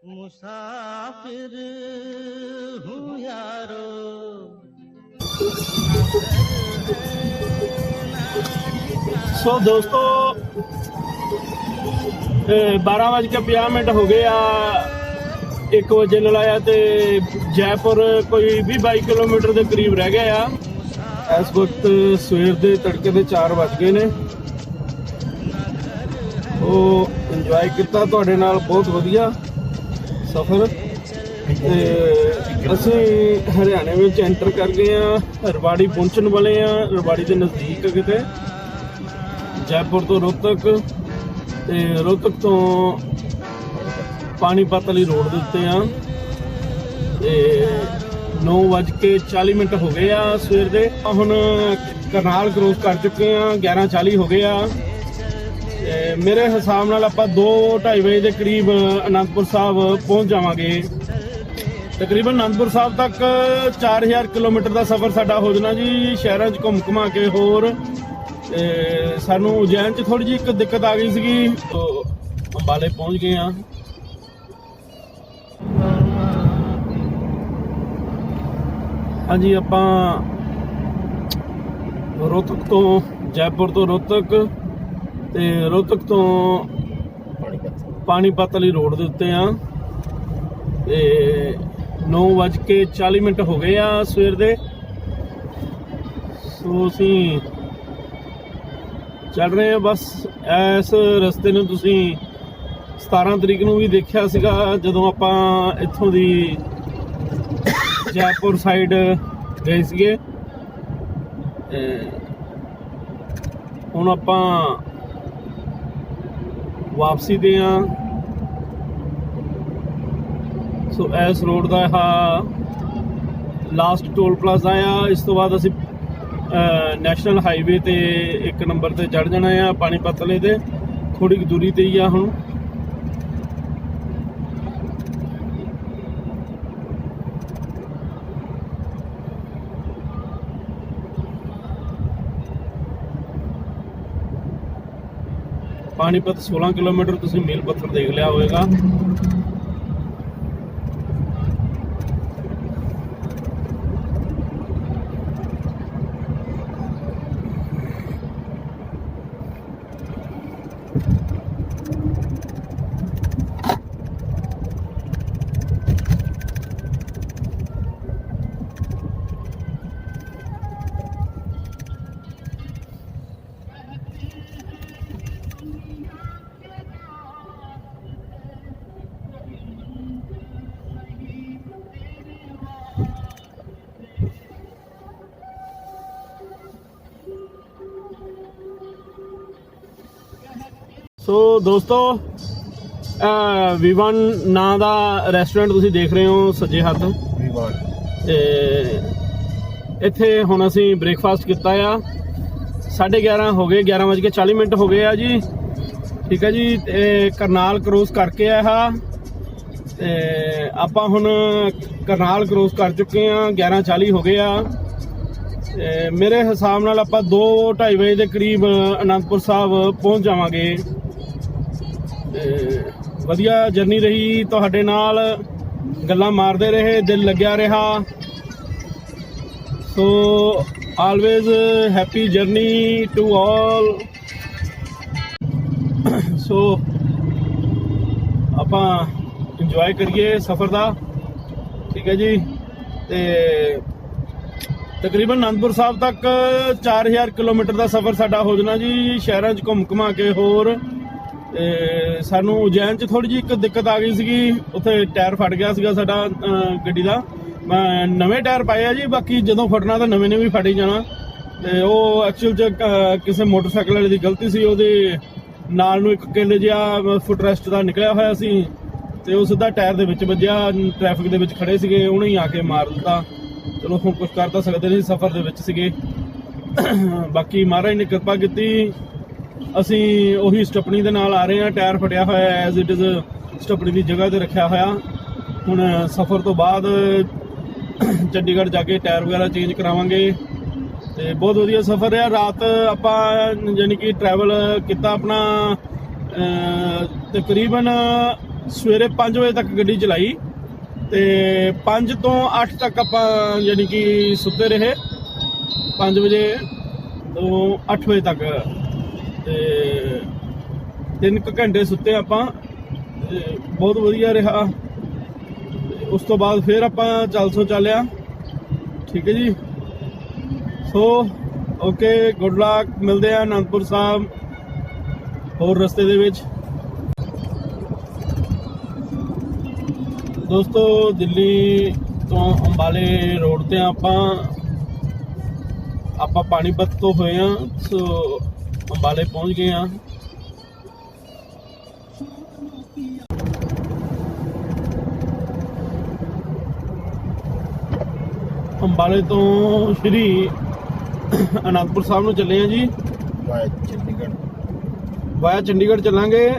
मुसाफिर हूँ यारो। सो दोस्तों 12:50 हो गए आ 1 वजे लाया तो जयपुर कोई 20-22 किलोमीटर के करीब रह गया आ। इस वक्त सवेर के तड़के के 4 बज गए ने। वो इंजॉय किया तुहाडे नाल, बहुत वधिया सफ़र। असी हरियाणे में एंटर कर गए हैं, रवाड़ी पहुंचने वाले हैं। रवाड़ी के नज़दीक किते जयपुर तो रोहतक, रोहतक तो पानीपत वाली रोड के उत्ते हैं। 9:40 हो गए आ सवेर के। हुण करनाल क्रॉस कर चुके हैं, 11:40 हो गए आ। मेरे हिसाब नाल आपां 2-2:30 बजे के करीब आनंदपुर साहब पहुंच जावांगे। तकरीबन आनंदपुर साहब तक 4000 किलोमीटर का सफ़र साडा हो जाना जी। शहरों घूम घुमा के होर सानू उज्जैन च थोड़ी जी एक दिक्कत आ गई सी, तो अंबाले पहुंच गए हाँ। हाँ जी, आपां रोहतक तो जयपुर तो रोहतक ते रोहतक तो पानीपत वाली रोड के उत्ते हाँ। 9:40 हो गए आ सवेर के। सो असी चल रहे हैं बस। इस रस्ते में तुसी 17 तरीक नूं भी देखिया सीगा जदों आपां इत्थों दी जयपुर साइड गए सीगे। हुण आपां वापसी दे हाँ। सो इस रोड का लास्ट टोल प्लाजा आ। इस तो बाद असी नैशनल हाईवे ते 1 नंबर ते चढ़ जाना है पानीपत वाले ते। थोड़ी दूरी ते ही आ हुण। पानीपत 16 किलोमीटर तुसीं मील पत्थर देख लिया होगा। सो दोस्तों V1 नां दा रेस्टोरेंट तुसीं देख रहे हो सज्जे हत्थ। इत्थे हुण असीं ब्रेकफास्ट किया आ। 11:30 हो गए, 11:40 हो गए आ जी। ठीक है जी। करनाल क्रॉस करके आया आपां हुण करनाल क्रॉस कर चुके हैं, 11:40 हो गए आ। मेरे हिसाब नाल आपां 2-2:30 बजे के करीब आनंदपुर साहब पहुंच जावांगे। वधिया जर्नी रही, तुहाडे नाल गल्लां मारदे रहे, दिल लग्या रहा। So always happy journey to all. So आपां इंजॉय करिए सफ़र का। ठीक है जी। ते तकरीबन आनंदपुर साहब तक 4000 किलोमीटर का सफ़र साडा हो जाना जी। शहरों घूम घुमा के होर सानू उज्जैन च थोड़ी जी एक दिक्कत आ गई सी, उत्थे टायर फट गया सीगा साडा गड्डी का। मैं नवे टायर पाए आ जी, बाकी जदों फटना तो नवे ने भी फट ही जाना। ते वो एक्चुअल च किसी मोटरसाइकिल वाले की गलती सी, उहदे नाल नूं एक किल जिहा फुट रेस्ट का निकलिया होया सी ते वो सीधा टायर दे विच वज्जिया। ट्रैफिक दे विच खड़े सीगे, उहने ही आके मार दिता। चलो हुण कुछ कर तां सकदे नहीं, सफ़र दे विच सीगे। बाकी महाराज ने कृपा की। असी उही स्टपनी दे नाल आ रहे हैं। टायर फटिया होया एज इट इज़ स्टपनी की जगह ते रखा होया। हुण सफ़र तो बाद चंडीगढ़ जाके टायर वगैरह चेंज करावांगे। ते बहुत वधिया सफ़र है। रात आपां यानी कि ट्रैवल किया अपना तकरीबन ਸਵੇਰੇ 5 ਵਜੇ ਤੱਕ ਗੱਡੀ ਚਲਾਈ ਤੇ 5 ਤੋਂ 8 ਤੱਕ ਆਪਾਂ ਯਾਨੀ ਕਿ ਸੁੱਤੇ ਰਹੇ। 5 ਵਜੇ ਤੋਂ 8 ਵਜੇ ਤੱਕ ਤੇ 3 ਘੰਟੇ ਸੁੱਤੇ ਆਪਾਂ ਤੇ ਬਹੁਤ ਵਧੀਆ ਰਿਹਾ। ਉਸ ਤੋਂ ਬਾਅਦ ਫਿਰ ਆਪਾਂ ਚੱਲਿਆ। ਠੀਕ ਹੈ ਜੀ। So okay, good luck. ਮਿਲਦੇ ਆ ਅਨੰਦਪੁਰ ਸਾਹਿਬ ਹੋਰ ਰਸਤੇ ਦੇ ਵਿੱਚ। ਦੋਸਤੋ ਦਿੱਲੀ ਤੋਂ ਅੰਬਾਲੇ ਰੋਡ ਤੇ ਆਪਾਂ ਪਾਣੀਪਤ ਤੋਂ ਹੋਏ ਆ, ਸੋ ਅੰਬਾਲੇ ਪਹੁੰਚ ਗਏ ਆ। ਅੰਬਾਲੇ ਤੋਂ ਸ਼੍ਰੀ ਅਨੰਦਪੁਰ ਸਾਹਿਬ ਨੂੰ ਚੱਲੇ ਆ ਜੀ। ਵਾਇਆ ਚੰਡੀਗੜ੍ਹ ਚੱਲਾਂਗੇ।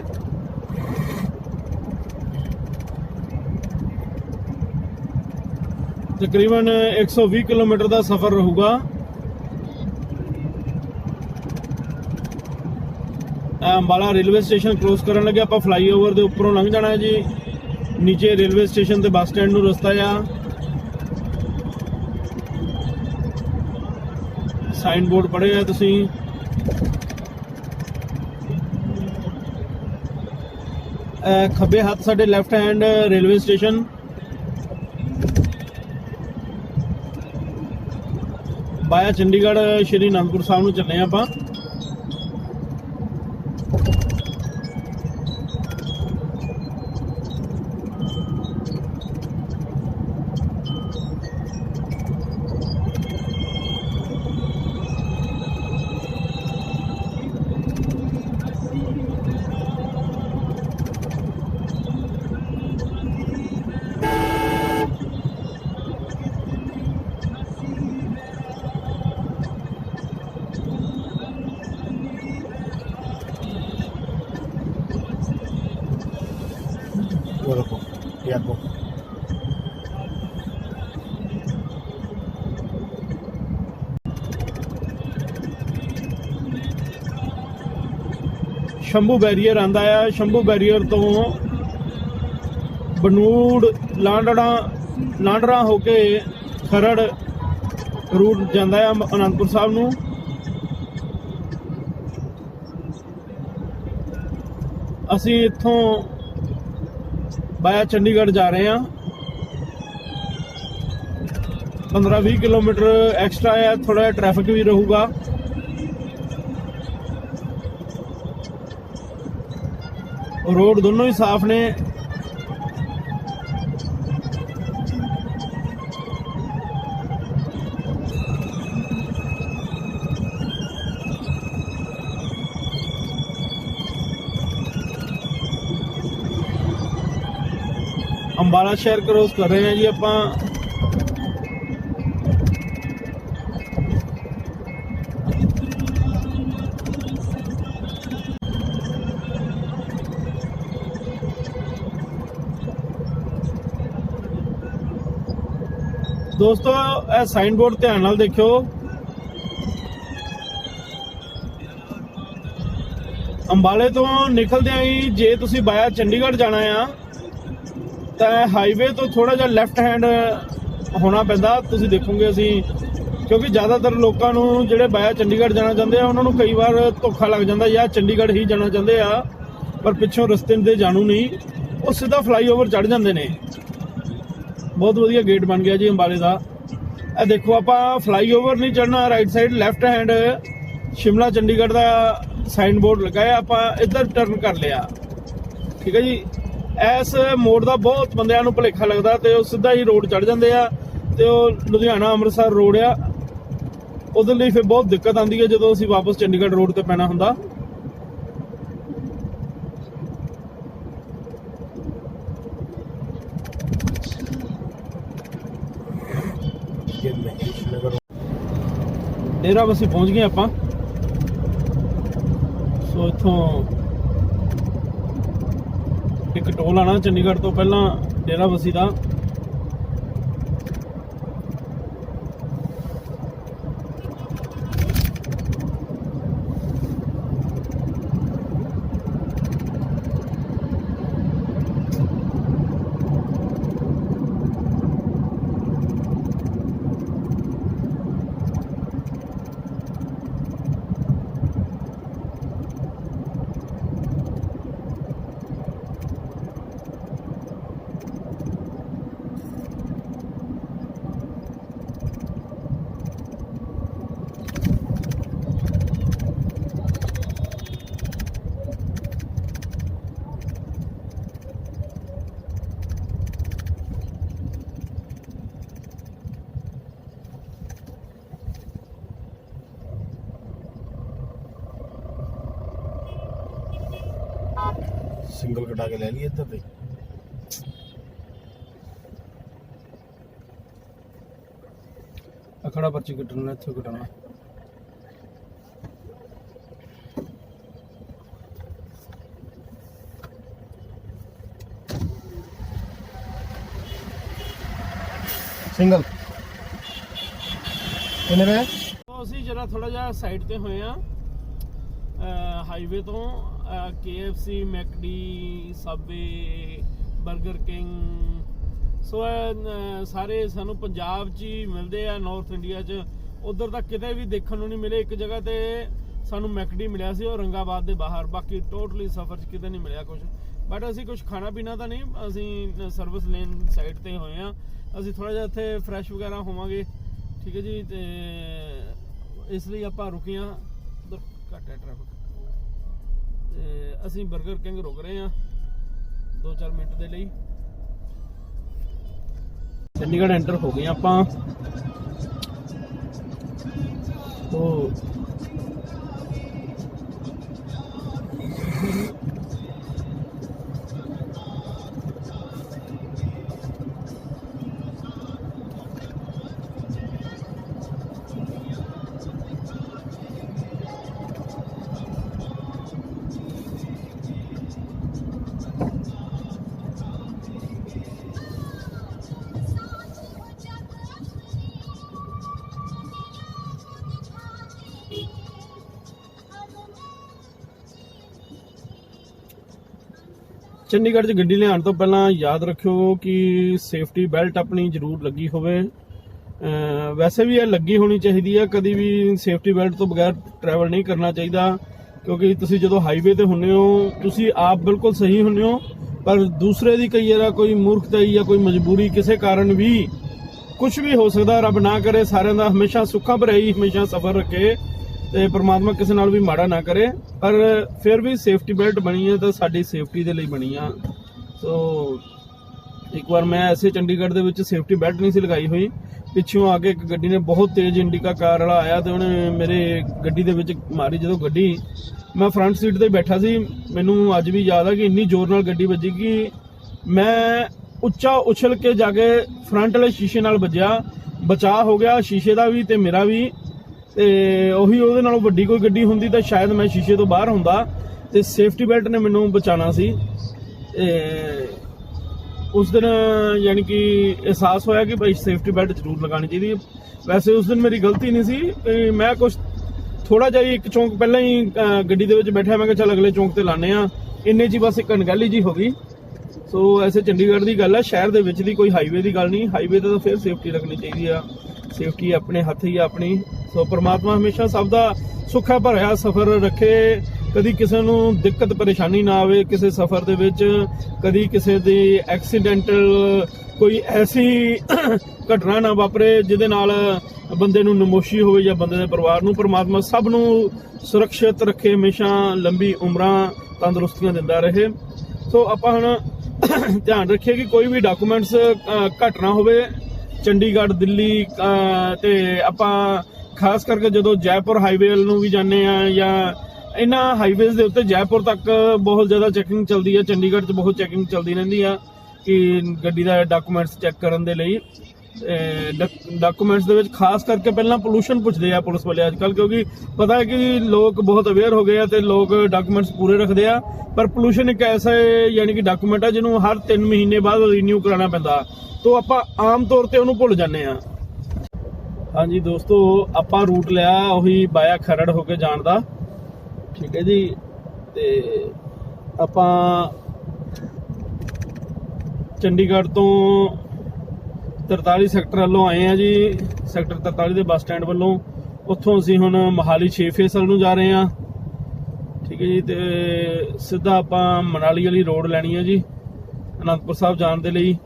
ਤਕਰੀਬਨ 120 ਕਿਲੋਮੀਟਰ ਦਾ ਸਫ਼ਰ ਰਹੂਗਾ। ਅੰਬਾਲਾ ਰੇਲਵੇ ਸਟੇਸ਼ਨ ਕ੍ਰੋਸ ਕਰਨ ਲੱਗੇ ਆਪਾਂ ਫਲਾਈਓਵਰ ਦੇ ਉੱਪਰੋਂ ਲੰਘ ਜਾਣਾ ਹੈ ਜੀ। ਨੀਚੇ ਰੇਲਵੇ ਸਟੇਸ਼ਨ ਤੇ ਬੱਸ ਸਟੈਂਡ ਨੂੰ ਰਸਤਾ ਆ। ਸਾਈਨ ਬੋਰਡ ਪੜ੍ਹੇ ਆ ਤੁਸੀਂ। ਖੱਬੇ ਹੱਥ ਸਾਡੇ left hand railway station. Via Chandigarh Shri Anandpur Sahib ਨੂੰ ਚੱਲੇ ਆਪਾਂ। ਸ਼ੰਭੂ ਬੈਰੀਅਰ ਆਂਦਾ ਆ। ਸ਼ੰਭੂ ਬੈਰੀਅਰ ਤੋਂ ਬਨੂੜ ਲਾਂਡਰਾ ਹੋ ਕੇ ਖਰੜ ਰੂਟ ਜਾਂਦਾ ਆ ਅਨੰਦਪੁਰ ਸਾਹਿਬ ਨੂੰ। ਅਸੀਂ ਇੱਥੋਂ ਵਾਇਆ ਚੰਡੀਗੜ੍ਹ ਜਾ ਰਹੇ ਹਾਂ। 15-20 ਕਿਲੋਮੀਟਰ ਐਕਸਟਰਾ ਆ। ਥੋੜਾ ਜਿਹਾ ਟ੍ਰੈਫਿਕ ਵੀ ਰਹੂਗਾ। रोड दोनों ही साफ ने। अंबाला शहर क्रॉस कर रहे हैं जी अपा। ਦੋਸਤੋ ਇਹ ਸਾਈਨ ਬੋਰਡ ਧਿਆਨ ਨਾਲ ਦੇਖਿਓ। ਅੰਬਾਲੇ ਤੋਂ ਨਿਕਲਦਿਆਂ ਹੀ ਜੇ ਤੁਸੀਂ ਵਾਇਆ ਚੰਡੀਗੜ੍ਹ ਜਾਣਾ ਆ ਤਾਂ ਹਾਈਵੇ ਤੋਂ ਥੋੜਾ ਜਿਹਾ ਲੈਫਟ ਹੈਂਡ ਹੋਣਾ ਪੈਂਦਾ। ਤੁਸੀਂ ਦੇਖੋਗੇ ਅਸੀਂ, ਕਿਉਂਕਿ ਜ਼ਿਆਦਾਤਰ ਲੋਕਾਂ ਨੂੰ ਜਿਹੜੇ ਵਾਇਆ ਚੰਡੀਗੜ੍ਹ ਜਾਣਾ ਚਾਹੁੰਦੇ ਆ ਉਹਨਾਂ ਨੂੰ ਕਈ ਵਾਰ ਧੋਖਾ ਲੱਗ ਜਾਂਦਾ ਜਾਂ ਚੰਡੀਗੜ੍ਹ ਹੀ ਜਾਣਾ ਚਾਹੁੰਦੇ ਆ ਪਰ ਪਿੱਛੋਂ ਰਸਤੇ ਦੇ ਜਾਣੂ ਨਹੀਂ, ਉਹ ਸਿੱਧਾ ਫਲਾਈਓਵਰ ਚੜ੍ਹ ਜਾਂਦੇ ਨੇ। ਬਹੁਤ ਵਧੀਆ ਗੇਟ ਬਣ ਗਿਆ ਜੀ ਅੰਬਾਲੇ ਦਾ। ਇਹ ਦੇਖੋ ਆਪਾਂ ਫਲਾਈਓਵਰ ਨਹੀਂ ਚੜ੍ਹਨਾ, right side left hand Shimla Chandigarh ਦਾ ਸਾਈਨ ਬੋਰਡ ਲਗਾਇਆ, ਆਪਾਂ ਇੱਧਰ ਟਰਨ ਕਰ ਲਿਆ। ਠੀਕ ਹੈ ਜੀ। ਇਸ ਮੋੜ ਦਾ ਬਹੁਤ ਬੰਦਿਆਂ ਨੂੰ ਭੁਲੇਖਾ ਲੱਗਦਾ ਤੇ ਉਹ ਸਿੱਧਾ ਹੀ ਰੋਡ ਚੜ੍ਹ ਜਾਂਦੇ ਆ ਤੇ ਉਹ ਲੁਧਿਆਣਾ ਅੰਮ੍ਰਿਤਸਰ ਰੋਡ ਆ। ਉਹਦੇ ਲਈ ਫਿਰ ਬਹੁਤ ਦਿੱਕਤ ਆਉਂਦੀ ਹੈ ਜਦੋਂ ਅਸੀਂ ਵਾਪਸ ਚੰਡੀਗੜ੍ਹ ਰੋਡ ਤੇ ਪੈਣਾ ਹੁੰਦਾ। ਡੇਰਾ ਬਸੀ ਪਹੁੰਚ ਗਏ ਆਪਾਂ। ਸੋ ਇੱਥੋਂ ਇੱਕ ਟੋਲ ਆਣਾ ਚੰਡੀਗੜ੍ਹ ਤੋਂ ਪਹਿਲਾਂ ਡੇਰਾ ਬਸੀ ਦਾ। ਸਿੰਗਲ ਕਟਾ ਕੇ ਲੈ ਲਈ ਇੱਧਰ ਤੇ ਅਖੜਾ ਪਰਚੀ ਕੱਟਣਾ ਇੱਥੇ ਕੱਟਣਾ ਸਿੰਗਲ ਕਿੰਨੇ ਵੇ ਅਸੀਂ ਜਰਾ ਥੋੜਾ ਜਿਹਾ ਸਾਈਡ ਤੇ ਹੋਏ ਆ ਹਾਈਵੇ ਤੋਂ KFC ਮੈਕਡੀ ਸਬਵੇ 버ਗਰ ਕਿੰਗ ਸੋ ਸਾਰੇ ਸਾਨੂੰ ਪੰਜਾਬ 'ਚ ਹੀ ਮਿਲਦੇ ਆ ਨਾਰਥ ਇੰਡੀਆ 'ਚ ਉਧਰ ਤਾਂ ਕਿਤੇ ਵੀ ਦੇਖਣ ਨੂੰ ਨਹੀਂ ਮਿਲੇ ਇੱਕ ਜਗ੍ਹਾ ਤੇ ਸਾਨੂੰ ਮੈਕਡੀ ਮਿਲਿਆ ਸੀ ਔਰੰਗਾਬਾਦ ਦੇ ਬਾਹਰ ਬਾਕੀ ਟੋਟਲੀ ਸਫ਼ਰ 'ਚ ਕਿਤੇ ਨਹੀਂ ਮਿਲਿਆ ਕੁਝ ਬਟ ਅਸੀਂ ਕੁਝ ਖਾਣਾ ਪੀਣਾ ਤਾਂ ਨਹੀਂ ਅਸੀਂ ਸਰਵਿਸ ਲੇਨ ਸਾਈਡ ਤੇ ਹੋਏ ਆ ਅਸੀਂ ਥੋੜਾ ਜਿਹਾ ਇੱਥੇ ਫਰੈਸ਼ ਵਗੈਰਾ ਹੋਵਾਂਗੇ ਠੀਕ ਹੈ ਜੀ ਤੇ ਇਸ ਲਈ ਆਪਾਂ ਰੁਕੇ ਆ ਉਧਰ ਘੱਟ ਹੈ ਟ੍ਰੈਫਿਕ ਤੇ ਅਸੀਂ 버ਗਰ ਕਿੰਗ ਰੁਕ ਰਹੇ ਆ 2-4 ਮਿੰਟ ਦੇ ਲਈ ਚੰਡੀਗੜ੍ਹ ਐਂਟਰ ਹੋ ਗਏ ਆਪਾਂ ਉਹ ਚੰਡੀਗੜ੍ਹ 'ਚ ਗੱਡੀ ਲਿਆਉਣ ਤੋਂ ਪਹਿਲਾਂ ਯਾਦ ਰੱਖਿਓ ਕਿ ਸੇਫਟੀ ਬੈਲਟ ਆਪਣੀ ਜ਼ਰੂਰ ਲੱਗੀ ਹੋਵੇ ਵੈਸੇ ਵੀ ਇਹ ਲੱਗੀ ਹੋਣੀ ਚਾਹੀਦੀ ਹੈ ਕਦੀ ਵੀ ਸੇਫਟੀ ਬੈਲਟ ਤੋਂ ਬਗੈਰ ਟਰੈਵਲ ਨਹੀਂ ਕਰਨਾ ਚਾਹੀਦਾ ਕਿਉਂਕਿ ਤੁਸੀਂ ਜਦੋਂ ਹਾਈਵੇ ਤੇ ਹੁੰਦੇ ਹੋ ਤੁਸੀਂ ਆਪ ਬਿਲਕੁਲ ਸਹੀ ਹੁੰਦੇ ਹੋ ਪਰ ਦੂਸਰੇ ਦੀ ਕਈ ਵਾਰ ਕੋਈ ਮੂਰਖਤਾਈ ਜਾਂ ਕੋਈ ਮਜਬੂਰੀ ਕਿਸੇ ਕਾਰਨ ਵੀ ਕੁਝ ਵੀ ਹੋ ਸਕਦਾ ਰੱਬ ਨਾ ਕਰੇ ਸਾਰਿਆਂ ਦਾ ਹਮੇਸ਼ਾ ਸੁੱਖਾਂ ਭਰਿਆ ਹੀ ਹਮੇਸ਼ਾ ਸਫ਼ਰ ਰੱਖੇ ਤੇ ਪ੍ਰਮਾਤਮਾ ਕਿਸੇ ਨਾਲ ਵੀ ਮਾੜਾ ਨਾ ਕਰੇ ਪਰ ਫਿਰ ਵੀ ਸੇਫਟੀ ਬੈਲਟ ਬਣੀ ਹੈ ਤਾਂ ਸਾਡੀ ਸੇਫਟੀ ਦੇ ਲਈ ਬਣੀ ਆ ਸੋ ਇੱਕ ਵਾਰ ਮੈਂ ਐਸੇ ਚੰਡੀਗੜ੍ਹ ਦੇ ਵਿੱਚ ਸੇਫਟੀ ਬੈਲਟ ਨਹੀਂ ਸੀ ਲਗਾਈ ਹੋਈ ਪਿੱਛੋਂ ਆ ਕੇ ਇੱਕ ਗੱਡੀ ਨੇ ਬਹੁਤ ਤੇਜ਼ ਇੰਡੀਕਾ ਕਾਰ ਵਾਲਾ ਆਇਆ ਤੇ ਉਹਨੇ ਮੇਰੇ ਗੱਡੀ ਦੇ ਵਿੱਚ ਮਾਰੀ ਜਦੋਂ ਗੱਡੀ ਮੈਂ ਫਰੰਟ ਸੀਟ ਤੇ ਬੈਠਾ ਸੀ ਮੈਨੂੰ ਅੱਜ ਵੀ ਯਾਦ ਆ ਕਿ ਇੰਨੀ ਜ਼ੋਰ ਨਾਲ ਗੱਡੀ ਵੱਜੀ ਕਿ ਮੈਂ ਉੱਚਾ ਉਛਲ ਕੇ ਜਾ ਕੇ ਫਰੰਟ ਵਾਲੇ ਸ਼ੀਸ਼ੇ ਨਾਲ ਵੱਜਿਆ ਬਚਾਅ ਹੋ ਗਿਆ ਸ਼ੀਸ਼ੇ ਦਾ ਵੀ ਤੇ ਮੇਰਾ ਵੀ ਤੇ ਉਹੀ ਉਹਦੇ ਨਾਲੋਂ ਵੱਡੀ ਕੋਈ ਗੱਡੀ ਹੁੰਦੀ ਤਾਂ ਸ਼ਾਇਦ ਮੈਂ ਸ਼ੀਸ਼ੇ ਤੋਂ ਬਾਹਰ ਹੁੰਦਾ ਤੇ ਸੇਫਟੀ ਬੈਲਟ ਨੇ ਮੈਨੂੰ ਬਚਾਉਣਾ ਸੀ ਉਸ ਦਿਨ ਯਾਨੀ ਕਿ ਅਹਿਸਾਸ ਹੋਇਆ ਕਿ ਭਾਈ ਸੇਫਟੀ ਬੈਲਟ ਜ਼ਰੂਰ ਲਗਾਉਣੀ ਚਾਹੀਦੀ ਵੈਸੇ ਉਸ ਦਿਨ ਮੇਰੀ ਗਲਤੀ ਨਹੀਂ ਸੀ ਕਿ ਮੈਂ ਕੁਝ ਥੋੜਾ ਜਿਹਾ ਇੱਕ ਚੌਂਕ ਪਹਿਲਾਂ ਹੀ ਗੱਡੀ ਦੇ ਵਿੱਚ ਬੈਠਿਆ ਮੈਂ ਕਿਹਾ ਚੱਲ ਅਗਲੇ ਚੌਂਕ ਤੇ ਲਾਣੇ ਆ ਇੰਨੇ 'ਚ ਬਸ ਇੱਕ ਅਣਗਹਿਲੀ ਜੀ ਹੋ ਗਈ ਸੋ ਐਸੇ ਚੰਡੀਗੜ੍ਹ ਦੀ ਗੱਲ ਹੈ ਸ਼ਹਿਰ ਦੇ ਵਿੱਚ ਦੀ ਕੋਈ ਹਾਈਵੇ ਦੀ ਗੱਲ ਨਹੀਂ ਹਾਈਵੇ ਤੇ ਤਾਂ ਫਿਰ ਸੇਫਟੀ ਰੱਖਣੀ ਚਾਹੀਦੀ ਆ ਸੇਫਟੀ ਆਪਣੇ ਹੱਥ ਹੀ ਆ ਆਪਣੀ ਸੋ ਪ੍ਰਮਾਤਮਾ ਹਮੇਸ਼ਾ ਸਭ ਦਾ ਸੁੱਖਾ ਭਰਿਆ ਸਫ਼ਰ ਰੱਖੇ ਕਦੀ ਕਿਸੇ ਨੂੰ ਦਿੱਕਤ ਪਰੇਸ਼ਾਨੀ ਨਾ ਆਵੇ ਕਿਸੇ ਸਫ਼ਰ ਦੇ ਵਿੱਚ ਕਦੀ ਕਿਸੇ ਦੀ ਐਕਸੀਡੈਂਟਲ ਕੋਈ ਐਸੀ ਘਟਨਾ ਨਾ ਵਾਪਰੇ ਜਿਹਦੇ ਨਾਲ ਬੰਦੇ ਨੂੰ ਨਮੋਸ਼ੀ ਹੋਵੇ ਜਾਂ ਬੰਦੇ ਦੇ ਪਰਿਵਾਰ ਨੂੰ ਪ੍ਰਮਾਤਮਾ ਸਭ ਨੂੰ ਸੁਰੱਖਿਅਤ ਰੱਖੇ ਹਮੇਸ਼ਾ ਲੰਬੀ ਉਮਰਾਂ ਤੰਦਰੁਸਤੀਆਂ ਦਿੰਦਾ ਰਹੇ ਸੋ ਆਪਾਂ ਹੁਣ ਧਿਆਨ ਰੱਖੀਏ ਕਿ ਕੋਈ ਵੀ ਡਾਕੂਮੈਂਟਸ ਘੱਟ ਨਾ ਹੋਵੇ ਚੰਡੀਗੜ੍ਹ ਦਿੱਲੀ ਤੇ ਆਪਾਂ ਖਾਸ ਕਰਕੇ ਜਦੋਂ ਜੈਪੁਰ ਹਾਈਵੇ ਵੱਲ ਨੂੰ ਵੀ ਜਾਂਦੇ ਆ ਜਾਂ ਇਹਨਾਂ ਹਾਈਵੇਜ਼ ਦੇ ਉੱਤੇ ਜੈਪੁਰ ਤੱਕ ਬਹੁਤ ਜ਼ਿਆਦਾ ਚੈਕਿੰਗ ਚੱਲਦੀ ਹੈ ਚੰਡੀਗੜ੍ਹ 'ਚ ਬਹੁਤ ਚੈਕਿੰਗ ਚੱਲਦੀ ਰਹਿੰਦੀ ਆ ਕਿ ਗੱਡੀ ਦਾ ਡਾਕੂਮੈਂਟਸ ਚੈੱਕ ਕਰਨ ਦੇ ਲਈ ਡਾਕੂਮੈਂਟਸ ਦੇ ਵਿੱਚ ਖਾਸ ਕਰਕੇ ਪਹਿਲਾਂ ਪੋਲੂਸ਼ਨ ਪੁੱਛਦੇ ਆ ਪੁਲਿਸ ਵਾਲੇ ਅੱਜ ਕੱਲ੍ਹ ਕਿਉਂਕਿ ਪਤਾ ਹੈ ਕਿ ਲੋਕ ਬਹੁਤ ਅਵੇਅਰ ਹੋ ਗਏ ਆ ਤੇ ਲੋਕ ਡਾਕੂਮੈਂਟਸ ਪੂਰੇ ਰੱਖਦੇ ਆ ਪਰ ਪੋਲੂਸ਼ਨ ਇੱਕ ਐਸਾ ਯਾਨੀ ਕਿ ਡਾਕੂਮੈਂਟ ਆ ਜਿਹਨੂੰ ਹਰ 3 ਮਹੀਨੇ ਬਾਅਦ ਰੀਨਿਊ ਕਰਾਉਣਾ ਪੈਂਦਾ ਤੋ ਆਪਾਂ ਆਮ ਤੌਰ ਤੇ ਉਹਨੂੰ ਭੁੱਲ ਜਾਂਦੇ ਆ ਹਾਂਜੀ ਦੋਸਤੋ ਆਪਾਂ ਰੂਟ ਲਿਆ ਉਹੀ ਬਾਇਆ ਖਰੜ ਹੋ ਕੇ ਜਾਣ ਦਾ ਠੀਕ ਹੈ ਜੀ ਤੇ ਆਪਾਂ ਚੰਡੀਗੜ੍ਹ ਤੋਂ 43 ਸੈਕਟਰ ਵੱਲੋਂ ਆਏ ਆ ਜੀ ਸੈਕਟਰ 43 ਦੇ ਬੱਸ ਸਟੈਂਡ ਵੱਲੋਂ ਉੱਥੋਂ ਅਸੀਂ ਹੁਣ ਮੋਹਾਲੀ 6 ਫੇਸ ਵੱਲ ਨੂੰ ਜਾ ਰਹੇ ਆ ਠੀਕ ਹੈ ਜੀ ਤੇ ਸਿੱਧਾ ਆਪਾਂ ਮਨਾਲੀ ਵਾਲੀ ਰੋਡ ਲੈਣੀ ਹੈ ਜੀ ਅਨੰਦਪੁਰ ਸਾਹਿਬ ਜਾਣ ਦੇ ਲਈ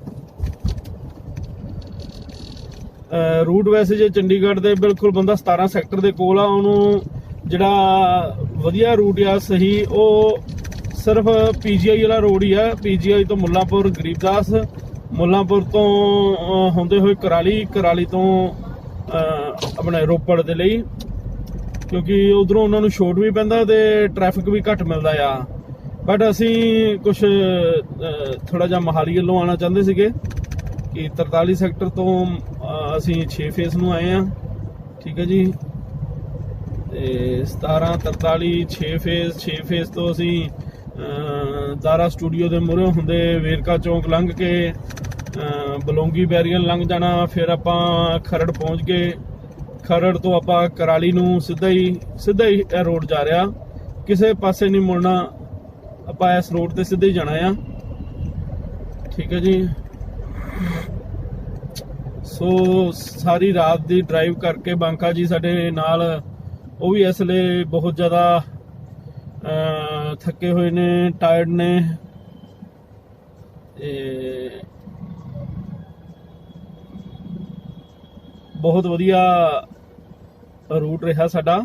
ਰੂਟ ਵੈਸੇ ਜੇ ਚੰਡੀਗੜ੍ਹ ਦੇ ਬਿਲਕੁਲ ਬੰਦਾ 17 ਸੈਕਟਰ ਦੇ ਕੋਲ ਆ ਉਹਨੂੰ ਜਿਹੜਾ ਵਧੀਆ ਰੂਟ ਆ ਸਹੀ ਉਹ ਸਿਰਫ PGI ਵਾਲਾ ਰੋਡ ਹੀ ਆ PGI ਤੋਂ ਮੁੱਲਾਂਪੁਰ ਗਰੀਬਦਾਸ ਮੁੱਲਾਂਪੁਰ ਤੋਂ ਹੁੰਦੇ ਹੋਏ ਕਰਾਲੀ ਤੋਂ ਆਪਣੇ ਰੋਪੜ ਦੇ ਲਈ ਕਿਉਂਕਿ ਉਧਰੋਂ ਉਹਨਾਂ ਨੂੰ ਛੋਟ ਵੀ ਪੈਂਦਾ ਤੇ ਟ੍ਰੈਫਿਕ ਵੀ ਘੱਟ ਮਿਲਦਾ ਆ ਬਟ ਅਸੀਂ ਕੁਝ ਥੋੜਾ ਜਿਹਾ ਮੋਹਾਲੀ ਵੱਲੋਂ ਆਉਣਾ ਚਾਹੁੰਦੇ ਸੀਗੇ ਕਿ 43 ਸੈਕਟਰ ਤੋਂ ਅਸੀਂ 6 ਫੇਸ ਨੂੰ ਆਏ ਆ। ਠੀਕ ਹੈ ਜੀ, ਤੇ 17 43 6 ਫੇਸ ਤੋਂ ਅਸੀਂ ਦਾਰਾ ਸਟੂਡੀਓ ਦੇ ਮੂਹਰੇ ਹੁੰਦੇ ਵੇਰਕਾ ਚੌਂਕ ਲੰਘ ਕੇ ਬਲੌਂਗੀ ਬੈਰੀਅਰ ਲੰਘ ਜਾਣਾ। ਫਿਰ ਆਪਾਂ ਖਰੜ ਪਹੁੰਚ ਗਏ। ਖਰੜ ਤੋਂ ਆਪਾਂ ਕਰਾਲੀ ਨੂੰ ਸਿੱਧਾ ਹੀ ਇਹ ਰੋਡ ਜਾ ਰਿਹਾ, ਕਿਸੇ ਪਾਸੇ ਨਹੀਂ ਮੁੜਨਾ, ਆਪਾਂ ਇਸ ਰੋਡ ਤੇ ਸਿੱਧਾ ਹੀ ਜਾਣਾ ਆ। ਠੀਕ ਹੈ ਜੀ, ਸੋ ਸਾਰੀ ਰਾਤ ਦੀ ਡਰਾਈਵ ਕਰਕੇ ਬਾਂਕਾ ਜੀ ਸਾਡੇ ਨਾਲ, ਉਹ ਵੀ ਇਸ ਵੇਲੇ ਬਹੁਤ ਜ਼ਿਆਦਾ ਥੱਕੇ ਹੋਏ ਨੇ, ਟਾਇਰਡ ਨੇ। ਬਹੁਤ ਵਧੀਆ ਰੂਟ ਰਿਹਾ ਸਾਡਾ।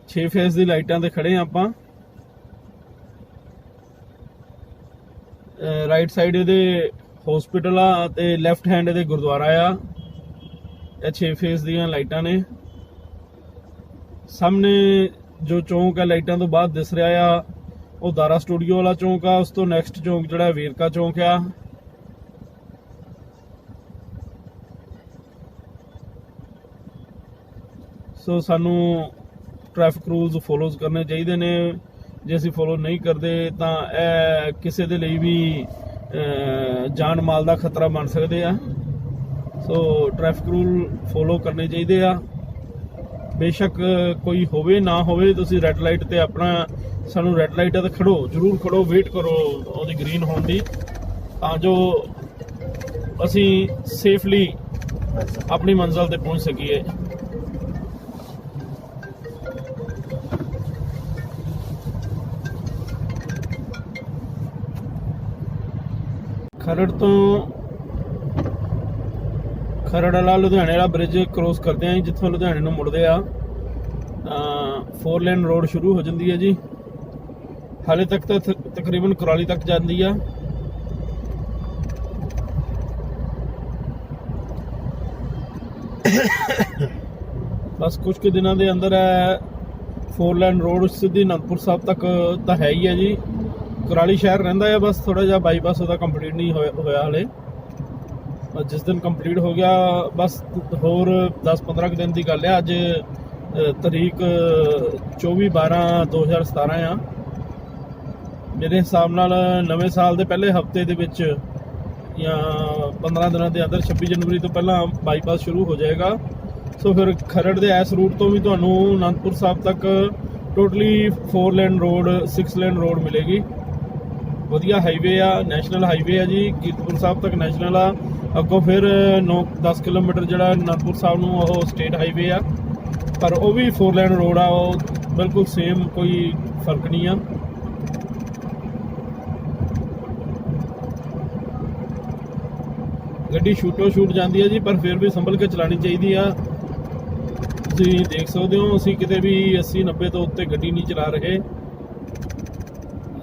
6 ਫੇਸ ਦੀ ਲਾਈਟਾਂ ਤੇ ਖੜੇ ਆਪਾਂ। ਰਾਈਟ ਸਾਈਡ ਇਹਦੇ ਹਸਪੀਟਲ ਆ ਤੇ ਲੈਫਟ ਹੈਂਡ ਇਹਦੇ ਗੁਰਦੁਆਰਾ ਆ। ਇਹ 6 ਫੇਸ ਦੀਆਂ ਲਾਈਟਾਂ ਨੇ। ਸਾਹਮਣੇ ਜੋ ਚੌਂਕ ਹੈ ਲਾਈਟਾਂ ਤੋਂ ਬਾਅਦ ਦਿਸ ਰਿਹਾ ਆ, ਉਹ ਦਾਰਾ ਸਟੂਡੀਓ ਵਾਲਾ ਚੌਂਕ ਆ। ਉਸ ਤੋਂ ਨੈਕਸਟ ਚੌਂਕ ਜਿਹੜਾ ਵੇਰਕਾ ਚੌਂਕ ਆ। ਸੋ ਸਾਨੂੰ ਟ੍ਰੈਫਿਕ ਰੂਲਸ ਫੋਲੋਜ਼ ਕਰਨੇ ਚਾਹੀਦੇ ਨੇ। ਜੇ ਅਸੀਂ ਫੋਲੋ ਨਹੀਂ ਕਰਦੇ ਤਾਂ ਇਹ ਕਿਸੇ ਦੇ ਲਈ ਵੀ ਜਾਨ ਮਾਲ ਦਾ ਖਤਰਾ ਬਣ ਸਕਦੇ ਆ। ਸੋ ਟ੍ਰੈਫਿਕ ਰੂਲ ਫੋਲੋ ਕਰਨੇ ਚਾਹੀਦੇ ਆ। ਬੇਸ਼ੱਕ ਕੋਈ ਹੋਵੇ ਨਾ ਹੋਵੇ, ਤੁਸੀਂ ਰੈੱਡ ਲਾਈਟ ਤੇ ਆਪਣਾ ਸਾਨੂੰ ਰੈੱਡ ਲਾਈਟ ਤੇ ਖੜੋ, ਜ਼ਰੂਰ ਖੜੋ, ਵੇਟ ਕਰੋ ਉਹਦੀ ਗ੍ਰੀਨ ਹੋਣ ਦੀ, ਤਾਂ ਜੋ ਅਸੀਂ ਸੇਫਲੀ ਆਪਣੀ ਮੰਜ਼ਿਲ ਤੇ ਪਹੁੰਚ ਸਕੀਏ। ਖਰੜ ਵਾਲਾ ਲੁਧਿਆਣੇ ਵਾਲਾ ਬ੍ਰਿਜ ਕ੍ਰੋਸ ਕਰਦੇ ਆਂ, ਜਿੱਥੋਂ ਲੁਧਿਆਣੇ ਨੂੰ ਮੁੜਦੇ ਆ ਤਾਂ 4 ਲੇਨ ਰੋਡ ਸ਼ੁਰੂ ਹੋ ਜਾਂਦੀ ਹੈ ਜੀ। ਹਾਲੇ ਤੱਕ ਤਾਂ ਤਕਰੀਬਨ ਕੁਰਾਲੀ ਤੱਕ ਜਾਂਦੀ ਆ। ਬਸ ਕੁਝ ਕੁ ਦਿਨਾਂ ਦੇ ਅੰਦਰ 4 ਲੇਨ ਰੋਡ ਸਿੱਧੀ ਅਨੰਦਪੁਰ ਸਾਹਿਬ ਤੱਕ ਤਾਂ ਹੈ ਹੀ ਹੈ ਜੀ। ਕੁਰਾਲੀ ਸ਼ਹਿਰ ਰਹਿੰਦਾ ਹੈ, ਬਸ ਥੋੜਾ ਜਿਹਾ ਬਾਈਪਾਸ ਉਹਦਾ ਕੰਪਲੀਟ ਨਹੀਂ ਹੋਇਆ ਹਾਲੇ। ਜਿਸ ਦਿਨ ਕੰਪਲੀਟ ਹੋ ਗਿਆ, ਬਸ ਹੋਰ 10-15 ਦਿਨ ਦੀ ਗੱਲ ਹੈ। ਅੱਜ ਤਰੀਕ 24/12/2017 ਆ। ਮੇਰੇ ਹਿਸਾਬ ਨਾਲ ਨਵੇਂ ਸਾਲ ਦੇ ਪਹਿਲੇ ਹਫਤੇ ਦੇ ਵਿੱਚ ਜਾਂ 15 ਦਿਨਾਂ ਦੇ ਅੰਦਰ 26 ਜਨਵਰੀ ਤੋਂ ਪਹਿਲਾਂ ਬਾਈਪਾਸ ਸ਼ੁਰੂ ਹੋ ਜਾਏਗਾ। ਸੋ ਫਿਰ ਖਰੜ ਦੇ ਇਸ ਰੂਟ ਤੋਂ ਵੀ ਤੁਹਾਨੂੰ ਅਨੰਦਪੁਰ ਸਾਹਿਬ ਤੱਕ totally 4 lane road 6 lane road ਮਿਲੇਗੀ। ਵਧੀਆ ਹਾਈਵੇ ਆ, ਨੈਸ਼ਨਲ ਹਾਈਵੇ ਆ ਜੀ। ਕੀਰਤਪੁਰ ਸਾਹਿਬ ਤੱਕ ਨੈਸ਼ਨਲ ਆ, ਅੱਗੋਂ ਫਿਰ 9-10 ਕਿਲੋਮੀਟਰ ਜਿਹੜਾ ਅਨੰਦਪੁਰ ਸਾਹਿਬ ਨੂੰ ਉਹ ਸਟੇਟ ਹਾਈਵੇ ਆ, ਪਰ ਉਹ ਵੀ 4 ਲੇਨ ਰੋਡ ਆ। ਉਹ ਬਿਲਕੁਲ ਸੇਮ, ਕੋਈ ਫਰਕ ਨਹੀਂ ਆ। ਗੱਡੀ ਸ਼ੂਟੋ ਸ਼ੂਟ ਜਾਂਦੀ ਹੈ ਜੀ, ਪਰ ਫਿਰ ਵੀ ਸੰਭਲ ਕੇ ਚਲਾਉਣੀ ਚਾਹੀਦੀ ਆ। ਤੁਸੀਂ ਦੇਖ ਸਕਦੇ ਹੋ ਅਸੀਂ ਕਿਤੇ ਵੀ 80-90 ਤੋਂ ਉੱਤੇ ਗੱਡੀ ਨਹੀਂ ਚਲਾ ਰਹੇ।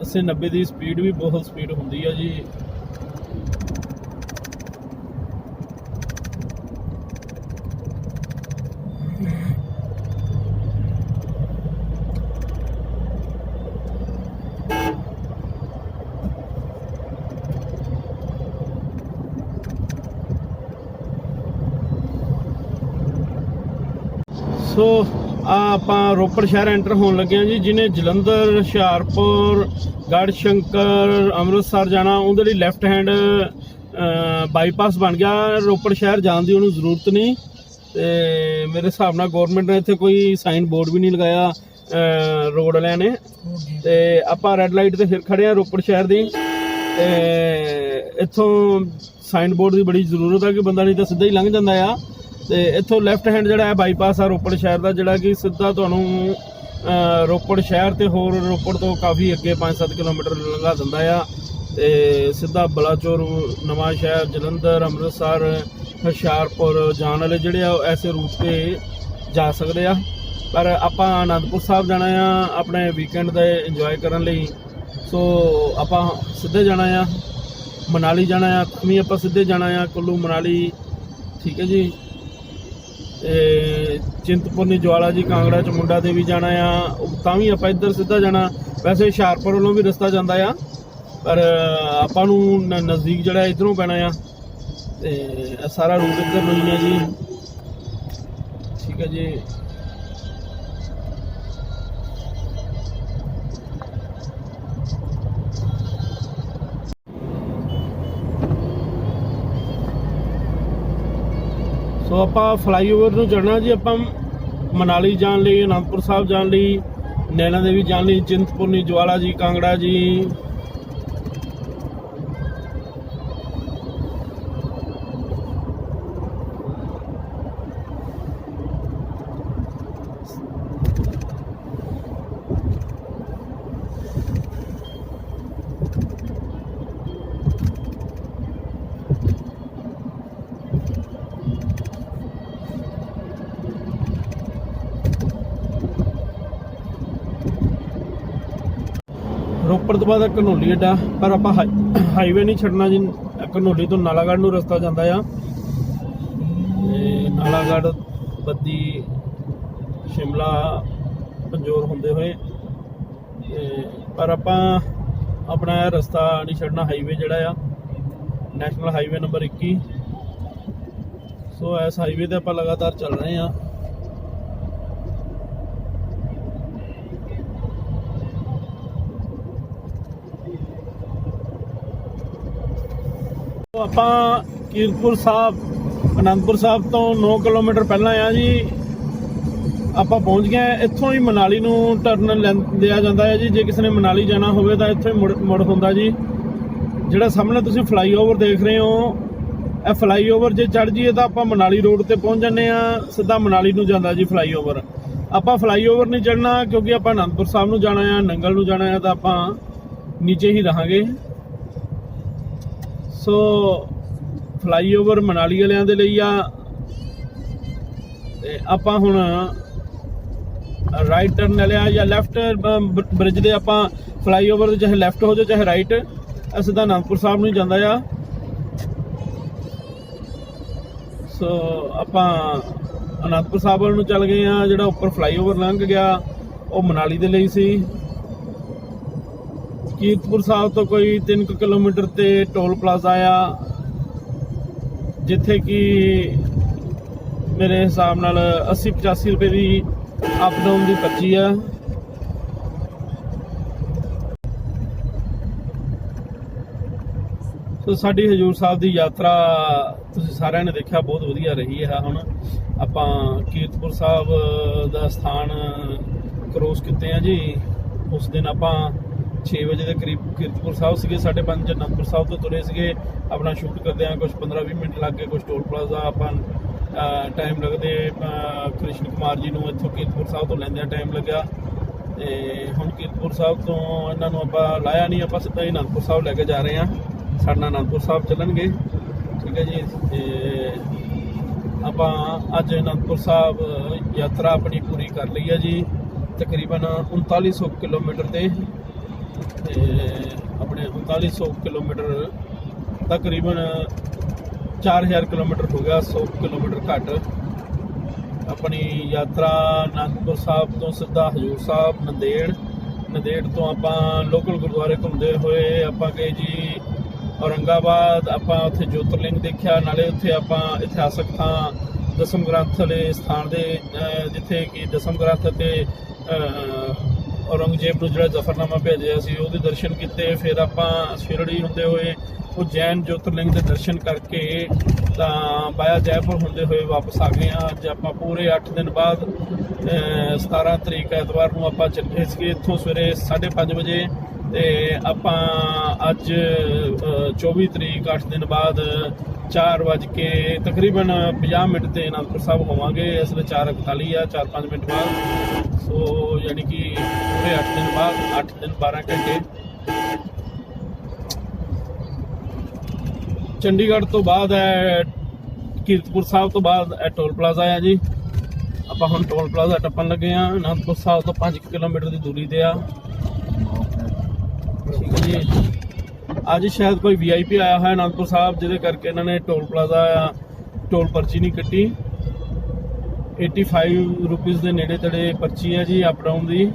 80-90 ਦੀ ਸਪੀਡ ਵੀ ਬਹੁਤ ਸਪੀਡ ਹੁੰਦੀ ਆ ਜੀ। ਸੋ ਆਪਾਂ ਰੋਪੜ ਸ਼ਹਿਰ ਐਂਟਰ ਹੋਣ ਲੱਗੇ ਹਾਂ ਜੀ। ਜਿਹਨੇ ਜਲੰਧਰ, ਹੁਸ਼ਿਆਰਪੁਰ, ਗੜ੍ਹਸ਼ੰਕਰ, ਅੰਮ੍ਰਿਤਸਰ ਜਾਣਾ, ਉਹਦੇ ਲਈ ਲੈਫਟ ਹੈਂਡ ਬਾਈਪਾਸ ਬਣ ਗਿਆ। ਰੋਪੜ ਸ਼ਹਿਰ ਜਾਣ ਦੀ ਉਹਨੂੰ ਜ਼ਰੂਰਤ ਨਹੀਂ। ਤੇ ਮੇਰੇ ਹਿਸਾਬ ਨਾਲ ਗੌਰਮੈਂਟ ਨੇ ਇੱਥੇ ਕੋਈ ਸਾਈਨ ਬੋਰਡ ਵੀ ਨਹੀਂ ਲਗਾਇਆ ਰੋਡ ਵਾਲਿਆਂ ਨੇ। ਤੇ ਆਪਾਂ ਰੈੱਡ ਲਾਈਟ ਤੇ ਫਿਰ ਖੜੇ ਆ ਰੋਪੜ ਸ਼ਹਿਰ ਦੀ। ਤੇ ਇੱਥੋਂ ਸਾਈਨ ਬੋਰਡ ਦੀ ਬੜੀ ਜ਼ਰੂਰਤ ਆ ਕਿ ਬੰਦਾ ਨਹੀਂ ਤਾਂ ਸਿੱਧਾ ਹੀ ਲੰਘ ਜਾਂਦਾ ਆ। ਤੇ ਇੱਥੋਂ ਲੈਫਟ ਹੈਂਡ ਜਿਹੜਾ ਹੈ ਬਾਈਪਾਸ ਆ ਰੋਪੜ ਸ਼ਹਿਰ ਦਾ, ਜਿਹੜਾ ਕਿ ਸਿੱਧਾ ਤੁਹਾਨੂੰ ਰੋਪੜ ਸ਼ਹਿਰ ਤੇ ਹੋਰ ਰੋਪੜ ਤੋਂ ਕਾਫੀ ਅੱਗੇ 5-7 ਕਿਲੋਮੀਟਰ ਲੰਘਾ ਦਿੰਦਾ ਆ। ਤੇ ਸਿੱਧਾ ਬਲਾਚੌਰ, ਨਵਾਂ ਸ਼ਹਿਰ, ਜਲੰਧਰ, ਅੰਮ੍ਰਿਤਸਰ, ਹੁਸ਼ਿਆਰਪੁਰ ਜਾਣ ਵਾਲੇ ਜਿਹੜੇ ਆ ਐਸੇ ਰੂਟ ਤੇ ਜਾ ਸਕਦੇ ਆ। ਪਰ ਆਪਾਂ ਅਨੰਦਪੁਰ ਸਾਹਿਬ ਜਾਣਾ ਆ ਆਪਣੇ ਵੀਕਐਂਡ ਦਾ ਇੰਜੋਏ ਕਰਨ ਲਈ। ਸੋ ਆਪਾਂ ਸਿੱਧੇ ਜਾਣਾ ਆ। ਮਨਾਲੀ ਜਾਣਾ ਆ, ਵੀ ਆਪਾਂ ਸਿੱਧੇ ਜਾਣਾ ਆ ਕੁੱਲੂ ਮਨਾਲੀ। ਠੀਕ ਹੈ ਜੀ। चिंतपुरनी ज्वाला जी कांगड़ा चमुंडा दे भी जाना आ, तां भी आपां इधर सीधा जाना। वैसे हुशियारपुर वालों भी रस्ता जाता आ, पर आपां नूं नज़दीक जिहड़ा इधरों पैना आ। ते सारा रूट इधर नहीं है जी, ठीक है जी। सो ਆਪਾਂ ਫਲਾਈਓਵਰ ਨੂੰ ਚੜਨਾ ਜੀ। ਆਪਾਂ ਮਨਾਲੀ ਜਾਣ ਲਈ, ਅਨੰਦਪੁਰ ਸਾਹਿਬ ਜਾਣ ਲਈ, ਨੈਣਾ ਦੇਵੀ ਜਾਣ ਲਈ, ਚਿੰਤਪੁਰਨੀ ਜਵਾਲਾ ਜੀ ਕਾਂਗੜਾ ਜੀ। ਰੋਪੜ ਤੋਂ ਬਾਅਦ ਘਨੌਲੀ ਅੱਡਾ, ਪਰ ਆਪਾਂ ਹਾਈਵੇ ਨਹੀਂ ਛੱਡਣਾ ਜੀ। ਘਨੌਲੀ ਤੋਂ ਨਾਲਾਗੜ੍ਹ ਨੂੰ ਰਸਤਾ ਜਾਂਦਾ ਆ, ਤੇ ਨਾਲਾਗੜ੍ਹ, ਬੱਦੀ, ਸ਼ਿਮਲਾ, ਪੰਜੋਰ ਹੁੰਦੇ ਹੋਏ। ਪਰ ਆਪਾਂ ਆਪਣਾ ਇਹ ਰਸਤਾ ਨਹੀਂ ਛੱਡਣਾ, ਹਾਈਵੇ ਜਿਹੜਾ ਆ ਨੈਸ਼ਨਲ ਹਾਈਵੇ ਨੰਬਰ 21। ਸੋ ਇਸ ਹਾਈਵੇ ਤੇ ਆਪਾਂ ਲਗਾਤਾਰ ਚੱਲ ਰਹੇ ਹਾਂ। ਆਪਾਂ ਕੀਰਤਪੁਰ ਸਾਹਿਬ, ਅਨੰਦਪੁਰ ਸਾਹਿਬ ਤੋਂ 9 ਕਿਲੋਮੀਟਰ ਪਹਿਲਾਂ ਆ ਜੀ ਆਪਾਂ ਪਹੁੰਚ ਗਏ। ਇੱਥੋਂ ਹੀ ਮਨਾਲੀ ਨੂੰ ਟਰਨ ਲਿਆ ਜਾਂਦਾ ਹੈ ਜੀ। ਜੇ ਕਿਸੇ ਨੇ ਮਨਾਲੀ ਜਾਣਾ ਹੋਵੇ ਤਾਂ ਇੱਥੋਂ ਹੀ ਮੁੜ ਹੁੰਦਾ ਜੀ। ਜਿਹੜਾ ਸਾਹਮਣੇ ਤੁਸੀਂ ਫਲਾਈਓਵਰ ਦੇਖ ਰਹੇ ਹੋ, ਇਹ ਫਲਾਈਓਵਰ ਜੇ ਚੜ੍ਹ ਜਾਈਏ ਤਾਂ ਆਪਾਂ ਮਨਾਲੀ ਰੋਡ ਤੇ ਪਹੁੰਚ ਜਾਂਦੇ ਆ। ਸਿੱਧਾ ਮਨਾਲੀ ਨੂੰ ਜਾਂਦਾ ਜੀ ਫਲਾਈਓਵਰ। ਆਪਾਂ ਫਲਾਈਓਵਰ ਨਹੀਂ ਚੜ੍ਹਨਾ ਕਿਉਂਕਿ ਆਪਾਂ ਅਨੰਦਪੁਰ ਸਾਹਿਬ ਨੂੰ ਜਾਣਾ ਆ, ਨੰਗਲ ਨੂੰ ਜਾਣਾ ਆ, ਤਾਂ ਆਪਾਂ ਨੀਚੇ ਹੀ ਰਹਾਂਗੇ। ਸੋ ਫਲਾਈਓਵਰ ਮਨਾਲੀ ਵਾਲਿਆਂ ਦੇ ਲਈ ਆ। ਤੇ ਆਪਾਂ ਹੁਣ ਰਾਈਟ ਟਰਨ ਲਿਆ ਜਾਂ ਲੈਫਟ ਬ੍ਰਿਜ ਦੇ, ਆਪਾਂ ਫਲਾਈਓਵਰ ਦੇ ਚਾਹੇ ਲੈਫਟ ਹੋ ਜਾਓ ਚਾਹੇ ਰਾਈਟ, ਸਿੱਧਾ ਅਨੰਦਪੁਰ ਸਾਹਿਬ ਨੂੰ ਹੀ ਜਾਂਦਾ ਆ। ਸੋ ਆਪਾਂ ਅਨੰਦਪੁਰ ਸਾਹਿਬ ਵੱਲ ਨੂੰ ਚੱਲ ਗਏ ਆ। ਜਿਹੜਾ ਉੱਪਰ ਫਲਾਈਓਵਰ ਲੰਘ ਗਿਆ ਉਹ ਮਨਾਲੀ ਦੇ ਲਈ ਸੀ। ਕੀਰਤਪੁਰ ਸਾਹਿਬ ਤੋਂ ਕੋਈ 3 ਕਿਲੋਮੀਟਰ ਤੇ ਟੋਲ ਪਲਾਜ਼ਾ ਆ, ਜਿੱਥੇ ਕਿ ਮੇਰੇ ਹਿਸਾਬ ਨਾਲ 80-85 ਰੁਪਏ ਦੀ ਅਪ ਡਾਊਨ ਦੀ ਪਰਚੀ ਆ। ਸੋ ਸਾਡੀ ਹਜੂਰ ਸਾਹਿਬ ਦੀ ਯਾਤਰਾ ਤੁਸੀਂ ਸਾਰਿਆਂ ਨੇ ਦੇਖਿਆ, ਬਹੁਤ ਵਧੀਆ ਰਹੀ ਹੈ। ਹੁਣ ਆਪਾਂ ਕੀਰਤਪੁਰ ਸਾਹਿਬ ਦਾ ਸਥਾਨ ਕਰੋਸ ਕੀਤੇ ਆ ਜੀ। ਉਸ ਦਿਨ ਆਪਾਂ 6 ਵਜੇ ਦੇ ਕਰੀਬ ਕੀਰਤਪੁਰ ਸਾਹਿਬ ਸੀਗੇ, 5:30 ਅਨੰਦਪੁਰ ਸਾਹਿਬ ਤੋਂ ਤੁਰੇ ਸੀਗੇ। ਆਪਣਾ ਸ਼ੂਟ ਕਰਦੇ ਆ, ਕੁਝ 15-20 ਮਿੰਟ ਲੱਗ ਗਏ। ਕੁਝ ਟੋਲ ਪਲਾਜ਼ਾ ਆਪਾਂ ਟਾਈਮ ਲੱਗਦੇ, ਕ੍ਰਿਸ਼ਨ ਕੁਮਾਰ ਜੀ ਨੂੰ ਇੱਥੋਂ ਕੀਰਤਪੁਰ ਸਾਹਿਬ ਤੋਂ ਲੈਂਦਿਆਂ ਟਾਈਮ ਲੱਗਿਆ। ਤੇ ਹੁਣ ਕੀਰਤਪੁਰ ਸਾਹਿਬ ਤੋਂ ਇਹਨਾਂ ਨੂੰ ਆਪਾਂ ਲਾਇਆ ਨਹੀਂ, ਆਪਾਂ ਸਿੱਧਾ ਹੀ ਅਨੰਦਪੁਰ ਸਾਹਿਬ ਲੈ ਕੇ ਜਾ ਰਹੇ ਹਾਂ। ਸਾਡੇ ਨਾਲ ਅਨੰਦਪੁਰ ਸਾਹਿਬ ਚੱਲਣਗੇ, ਠੀਕ ਹੈ ਜੀ। ਤੇ ਆਪਾਂ ਅੱਜ ਅਨੰਦਪੁਰ ਸਾਹਿਬ ਯਾਤਰਾ ਆਪਣੀ ਪੂਰੀ ਕਰ ਲਈ ਹੈ ਜੀ, ਤਕਰੀਬਨ 3900 ਕਿਲੋਮੀਟਰ ਤੇ। ਆਪਣੇ 3900 ਕਿਲੋਮੀਟਰ ਤਕਰੀਬਨ 4000 ਕਿਲੋਮੀਟਰ ਹੋ ਗਿਆ, 100 ਕਿਲੋਮੀਟਰ ਘੱਟ। ਆਪਣੀ ਯਾਤਰਾ ਅਨੰਦਪੁਰ ਸਾਹਿਬ ਤੋਂ ਸਿੱਧਾ ਹਜੂਰ ਸਾਹਿਬ, ਨੰਦੇੜ ਤੋਂ ਆਪਾਂ ਲੋਕਲ ਗੁਰਦੁਆਰੇ ਘੁੰਮਦੇ ਹੋਏ ਆਪਾਂ ਗਏ ਜੀ ਔਰੰਗਾਬਾਦ। ਆਪਾਂ ਉੱਥੇ ਜੋਤਰਲਿੰਗ ਦੇਖਿਆ, ਨਾਲੇ ਉੱਥੇ ਆਪਾਂ ਇਤਿਹਾਸਕ ਥਾਂ ਦਸਮ ਗ੍ਰੰਥ ਵਾਲੇ ਸਥਾਨ ਦੇ, ਜਿੱਥੇ ਕਿ ਦਸਮ ਗ੍ਰੰਥ ਅਤੇ ਔਰੰਗਜ਼ੇਬ ਨੂੰ ਜਿਹੜਾ ਜ਼ਫਰਨਾਮਾ ਭੇਜਿਆ ਸੀ ਉਹਦੇ ਦਰਸ਼ਨ ਕੀਤੇ। ਫਿਰ ਆਪਾਂ ਸ਼ਿਰੜੀ ਹੁੰਦੇ ਹੋਏ ਉਜੈਨ ਜੋਤਰਲਿੰਗ ਦੇ ਦਰਸ਼ਨ ਕਰਕੇ ਤਾਂ ਬਾਇਆ ਜੈਪੁਰ ਹੁੰਦੇ ਹੋਏ ਵਾਪਸ ਆ ਗਏ ਹਾਂ। ਅੱਜ ਆਪਾਂ ਪੂਰੇ 8 ਦਿਨ ਬਾਅਦ 17 ਤਰੀਕ ਐਤਵਾਰ ਨੂੰ ਆਪਾਂ ਚੱਲੇ ਸੀਗੇ ਇੱਥੋਂ ਸਵੇਰੇ 5:30 ਵਜੇ। ਤੇ ਆਪਾਂ ਅੱਜ 24 ਤਰੀਕ 8 ਦਿਨ ਬਾਅਦ 4 ਵੱਜ ਕੇ ਤਕਰੀਬਨ 50 ਮਿੰਟ ਤੇ ਅਨੰਦਪੁਰ ਸਾਹਿਬ ਹੋਵਾਂਗੇ। ਇਸ ਵੇਲੇ 4:41 ਆ, 4-5 ਮਿੰਟ ਬਾਅਦ। ਸੋ ਯਾਨੀ ਕਿ ਪੂਰੇ 8 ਦਿਨ ਬਾਅਦ, 8 ਦਿਨ 12 ਘੰਟੇ। ਚੰਡੀਗੜ੍ਹ ਤੋਂ ਬਾਅਦ ਹੈ ਕੀਰਤਪੁਰ ਸਾਹਿਬ ਤੋਂ ਬਾਅਦ ਇਹ ਟੋਲ ਪਲਾਜ਼ਾ ਆ ਜੀ। ਆਪਾਂ ਹੁਣ ਟੋਲ ਪਲਾਜ਼ਾ ਟੱਪਣ ਲੱਗੇ ਆ। ਅਨੰਦਪੁਰ ਸਾਹਿਬ ਤੋਂ 5 ਕਿਲੋਮੀਟਰ ਦੀ ਦੂਰੀ ਤੇ ਆ, ਠੀਕ ਹੈ ਜੀ। ਅੱਜ ਸ਼ਾਇਦ ਕੋਈ VIP ਆਇਆ ਹੋਇਆ ਅਨੰਦਪੁਰ ਸਾਹਿਬ, ਜਿਹਦੇ ਕਰਕੇ ਇਹਨਾਂ ਨੇ ਟੋਲ ਪਲਾਜ਼ਾ ਟੋਲ ਪਰਚੀ ਨਹੀਂ ਕੱਟੀ। 85 ਰੁਪਏ ਦੇ ਨੇੜੇ ਤੇੜੇ ਪਰਚੀ ਹੈ ਜੀ ਅਪ ਡਾਊਨ ਦੀ।